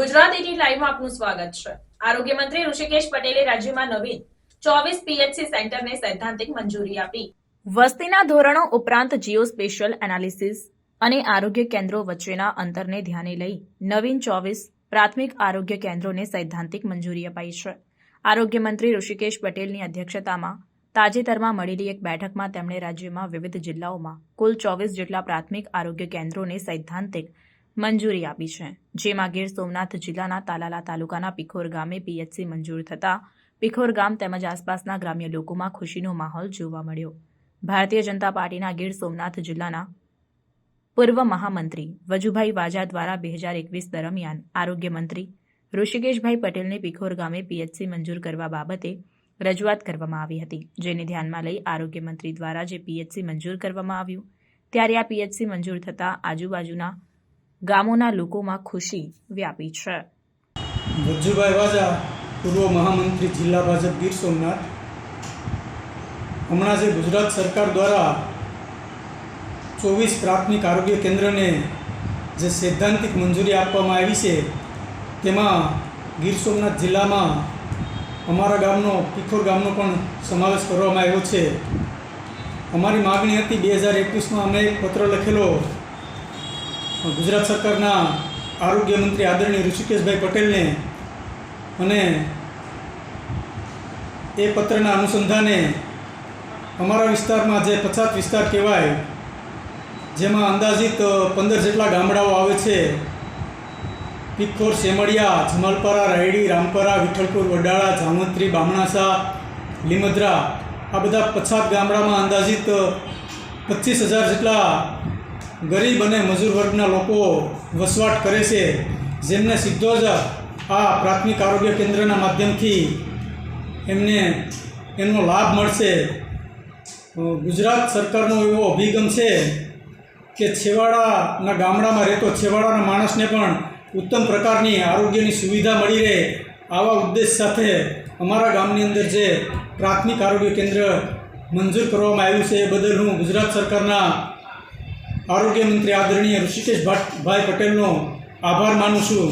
ગુજરાત 18 લાઈવમાં આપનું સ્વાગત છે। આરોગ્ય મંત્રી ઋષિકેશ પટેલે રાજ્યમાં નવીન 24 પીએચસી સેન્ટરને સૈદ્ધાંતિક મંજૂરી આપી। વસ્તીના ધોરણો ઉપરાંત જીઓ સ્પેશિયલ એનાલિસિસ અને આરોગ્ય કેન્દ્રો વચ્ચેના અંતરને ધ્યાને લઈ નવીન 24 પ્રાથમિક આરોગ્ય કેન્દ્રોને સૈદ્ધાંતિક મંજૂરી અપાઈ છે। આરોગ્ય મંત્રી ઋષિકેશ પટેલની અધ્યક્ષતામાં તાજેતરમાં મળેલી એક બેઠકમાં તેમણે રાજ્યમાં વિવિધ જિલ્લાઓમાં કુલ 24 જેટલા પ્રાથમિક આરોગ્ય કેન્દ્રોને સૈદ્ધાંતિક મંજૂરી આપી છે, જેમાં ગીર સોમનાથ જિલ્લાના તાલાલા તાલુકાના પીખોર ગામે પીએચસી મંજૂર થતાં પીખોર ગામ તેમજ આસપાસના ગ્રામ્ય લોકોમાં ખુશીનો માહોલ જોવા મળ્યો। ભારતીય જનતા પાર્ટીના ગીર સોમનાથ જિલ્લાના પૂર્વ મહામંત્રી વજુભાઈ વાજા દ્વારા 2021 દરમિયાન આરોગ્ય મંત્રી ઋષિકેશભાઈ પટેલને પીખોર ગામે પીએચસી મંજૂર કરવા બાબતે રજૂઆત કરવામાં આવી હતી, જેને ધ્યાનમાં લઈ આરોગ્ય મંત્રી દ્વારા જે પીએચસી મંજૂર કરવામાં આવ્યું ત્યારે આ પીએચસી મંજૂર થતાં આજુબાજુના ગામોના લોકોમાં ખુશી વ્યાપી છે। વજુભાઈ વાજા, પૂર્વ મહામંત્રી જિલ્લા ભાજપ ગીર સોમનાથ। હમણાં જે ગુજરાત સરકાર દ્વારા 24 પ્રાથમિક આરોગ્ય કેન્દ્રને જે સૈદ્ધાંતિક મંજૂરી આપવામાં આવી છે, તેમાં ગીર સોમનાથ જિલ્લામાં અમારા ગામનો પીખોર ગામનો પણ સમાવેશ કરવામાં આવ્યો છે। અમારી માગણી હતી 2021માં અમે એક પત્ર લખેલો ગુજરાત સરકારના આરોગ્ય મંત્રી આદરણીય ઋષિકેશભાઈ પટેલને, અને એ પત્રના અનુસંધાને અમારા વિસ્તારમાં જે પછાત વિસ્તાર કહેવાય, જેમાં અંદાજિત 15 જેટલા ગામડાઓ આવે છે, પીખોર, સેમળિયા, જમાલપરા, રાયડી, રામપરા, વિઠ્ઠલપુર, વડાળા, જામવંત્રી, બામણાસા, લીમદ્રા, આ બધા પછાત ગામડામાં અંદાજિત 25,000 જેટલા ગરીબ અને મજૂર વર્ગના લોકો વસવાટ કરે છે, જેમને સીધો જ આ પ્રાથમિક આરોગ્ય કેન્દ્રના માધ્યમથી એમનો લાભ મળશે। ગુજરાત સરકારનો એવો અભિગમ છે કે છેવાડાના ગામડામાં રહેતો છેવાડાના માણસને પણ ઉત્તમ પ્રકારની આરોગ્યની સુવિધા મળી રહે, આવા ઉદ્દેશ સાથે અમારા ગામની અંદર જે પ્રાથમિક આરોગ્ય કેન્દ્ર મંજૂર કરવામાં આવ્યું છે, એ બદલ હું ગુજરાત સરકારના આરોગ્ય મંત્રી આદરણીય ઋષિકેશભાઈ પટેલનો આભાર માનું છું।